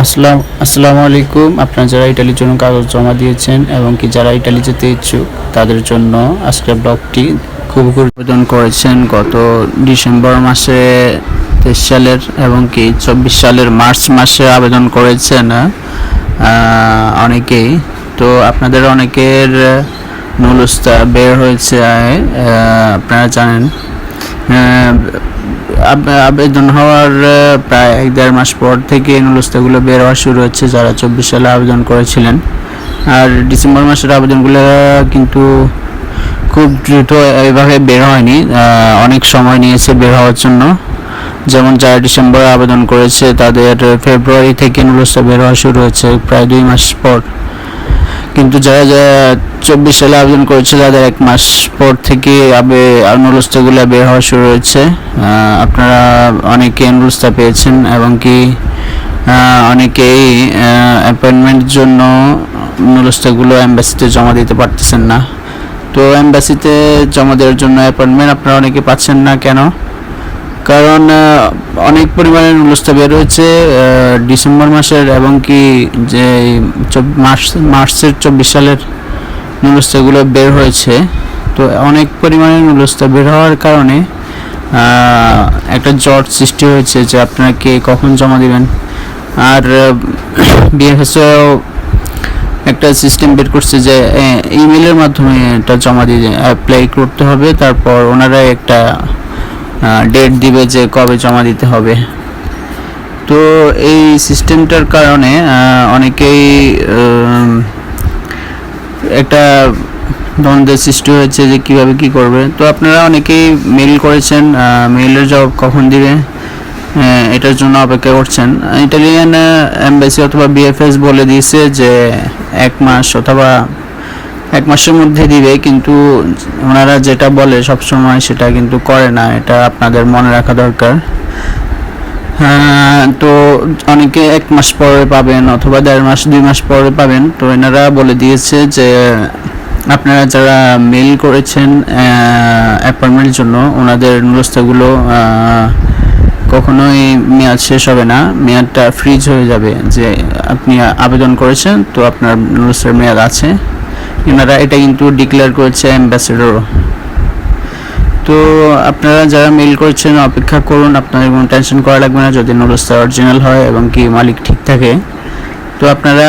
আসসালামু আলাইকুম। আপনারা যারা ইটালির জন্য কাগজ জমা দিয়েছেন এবং কি যারা ইটালি যেতে ইচ্ছুক তাদের জন্য আজকের ব্লগটি খুব আবেদন করেছেন গত ডিসেম্বর মাসে 23 সালের এবং কি 24 সালের মার্চ মাসে আবেদন করেছেন অনেকেই। তো আপনাদের অনেকের নুলুস্তা বের হয়েছে, আপনারা জানেন। আবেদন হওয়ার প্রায় 1-1.5 মাস পর থেকে নুলুস্তাগুলো বের হওয়া শুরু হচ্ছে যারা 24 সালে আবেদন করেছিলেন। আর ডিসেম্বর মাসের আবেদনগুলো কিন্তু খুব দ্রুত এইভাবে বের হয়নি, অনেক সময় নিয়েছে বের হওয়ার জন্য। যেমন যারা ডিসেম্বরে আবেদন করেছে তাদের ফেব্রুয়ারি থেকে নুলুস্তা বের হওয়া শুরু হচ্ছে প্রায় 2 মাস পর। কিন্তু যারা 24 সালে আবেদন করেছে তাদের 1 মাস পর থেকে নুলুস্তাগুলো বের হওয়া শুরু হয়েছে। আপনারা অনেকে নুলুস্তা পেয়েছেন এবং কি অনেকেই অ্যাপয়েন্টমেন্টের জন্য নুলুস্তাগুলো এমবাসিতে জমা দিতে পারতেছেন না। তো এমবাসিতে জমা দেওয়ার জন্য অ্যাপয়েন্টমেন্ট আপনারা অনেকে পাচ্ছেন না কেন? কারণ অনেক পরিমাণে নুলুস্তা বের হয়েছে ডিসেম্বর মাসের এবং কি যে মার্চের 24 সালের নুলুস্তাগুলো বের হয়েছে। তো অনেক পরিমাণে নুলুস্তা বের হওয়ার কারণে একটা জট সৃষ্টি হয়েছে যে আপনারা কে কখন জমা দিবেন। আর বিএফএসও একটা সিস্টেম বের করছে যে ইমেলের মাধ্যমে এটা জমা দিয়ে অ্যাপ্লাই করতে হবে, তারপর ওনারা একটা ডেট দিবে যে কবে জমা দিতে হবে। তো এই সিস্টেমটার কারণে অনেকেই একটা দ্বন্দ্বের সৃষ্টি হয়েছে যে কিভাবে কি করবে। তো আপনারা অনেকেই মেল করেছেন, মেলের জবাব কখন দিবে এটার জন্য অপেক্ষা করছেন। ইটালিয়ান এমবাসি অথবা বিএফএস বলে দিয়েছে যে 1 মাস অথবা 1 মাসের মধ্যে দিবে, কিন্তু ওনারা যেটা বলে সবসময় সেটা কিন্তু করে না, এটা আপনাদের মনে রাখা দরকার। তো অনেকে 1 মাস পরে পাবেন অথবা 1.5 মাস 2 মাস পরে পাবেন। তো এনারা বলে দিয়েছে যে আপনারা যারা মেল করেছেন অ্যাপয়েন্টমেন্টের জন্য ওনাদের নুলুস্তাগুলো কখনোই মেয়াদ শেষ হবে না, মেয়াদটা ফ্রিজ হয়ে যাবে। যে আপনি আবেদন করেছেন তো আপনার নুলুস্তার মেয়াদ আছে, এনারা এটা কিন্তু ডিক্লেয়ার করেছে অ্যাম্বাসেডরও। তো আপনারা যারা মেল করেছেন অপেক্ষা করুন, আপনাদের কোনো টেনশন করা লাগবে না যদি নুলুস্তা অরিজিনাল হয় এবং কি মালিক ঠিক থাকে। তো আপনারা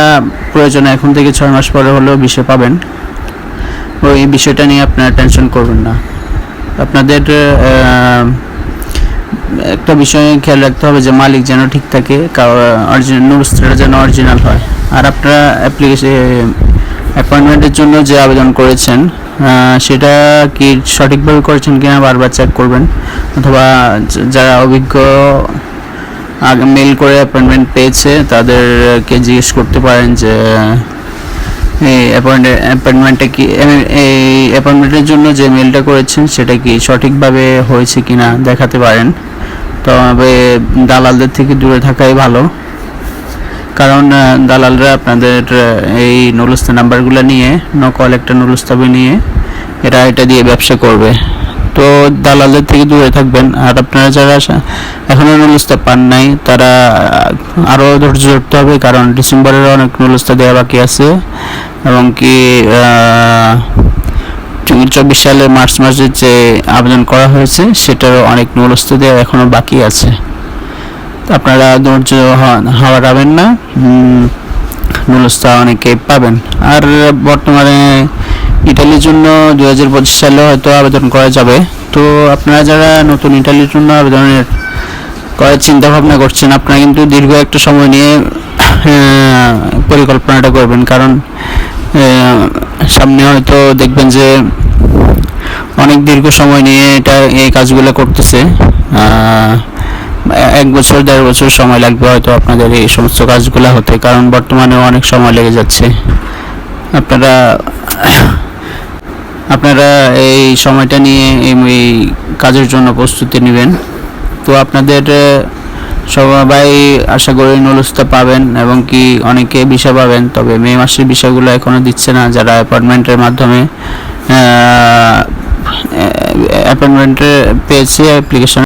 প্রয়োজনে এখন থেকে 6 মাস পরে হলেও বিষয় পাবেন, ওই বিষয়টা নিয়ে আপনারা টেনশন করবেন না। আপনাদের একটা বিষয় খেয়াল রাখতে হবে যে মালিক যেন ঠিক থাকে, অরিজিনাল নুলুস্তাটা যেন অরিজিনাল হয়। আর আপনারা অ্যাপয়েন্টমেন্টের জন্য যে আবেদন করেছেন সেটা কি সঠিকভাবে করেছেন কিনা বারবার চেক করবেন, অথবা যারা অভিজ্ঞ আগে মেল করে অ্যাপয়েন্টমেন্ট পেয়েছে তাদেরকে জিজ্ঞেস করতে পারেন যে এই অ্যাপয়েন্টমেন্টটা কি, এই অ্যাপয়েন্টমেন্টের জন্য যে মেলটা করেছেন সেটা কি সঠিকভাবে হয়েছে কিনা দেখাতে পারেন। তবে দালালদের থেকে দূরে থাকাই ভালো, কারণ দালালরা আপনাদের এই নুলুস্তা নাম্বারগুলো নিয়ে নকল একটা নুলুস্তা নিয়ে এরা এটা দিয়ে ব্যবসা করবে। তো দালালদের থেকে দূরে থাকবেন। আর আপনারা যারা এখনও নুলুস্তা পান নাই তারা আরও ধৈর্য ধরতে হবে, কারণ ডিসেম্বরের অনেক নুলুস্তা দেওয়া বাকি আছে এবং কি 24 সালের মার্চ মাসে যে আবেদন করা হয়েছে সেটারও অনেক নুলুস্তা দেওয়া এখনও বাকি আছে। আপনারা ধৈর্য হারাবেন না, নুলুস্তা অনেকে পাবেন। আর বর্তমানে ইটালির জন্য 2025 সালে হয়তো আবেদন করা যাবে। তো আপনারা যারা নতুন ইটালির জন্য আবেদনের করার চিন্তা ভাবনা করছেন আপনারা কিন্তু দীর্ঘ একটা সময় নিয়ে পরিকল্পনাটা করবেন, কারণ সামনে হয়তো দেখবেন যে অনেক দীর্ঘ সময় নিয়ে এই কাজগুলো করতেছে। 1 বছর 1.5 বছর সময় লাগবে হয়তো আপনাদের এই সমস্ত কাজগুলো হতে, কারণ বর্তমানে অনেক সময় লেগে যাচ্ছে। আপনারা এই সময়টা নিয়ে এই কাজের জন্য প্রস্তুতি নেবেন। তো আপনাদের সবাই আশা করি নুলুস্তা পাবেন এবং কি অনেকে ভিসা পাবেন। তবে মে মাসের ভিসাগুলো এখনও দিচ্ছে না, যারা অ্যাপয়েন্টমেন্টের মাধ্যমে অ্যাপয়েন্টমেন্টে পেয়েছে অ্যাপ্লিকেশন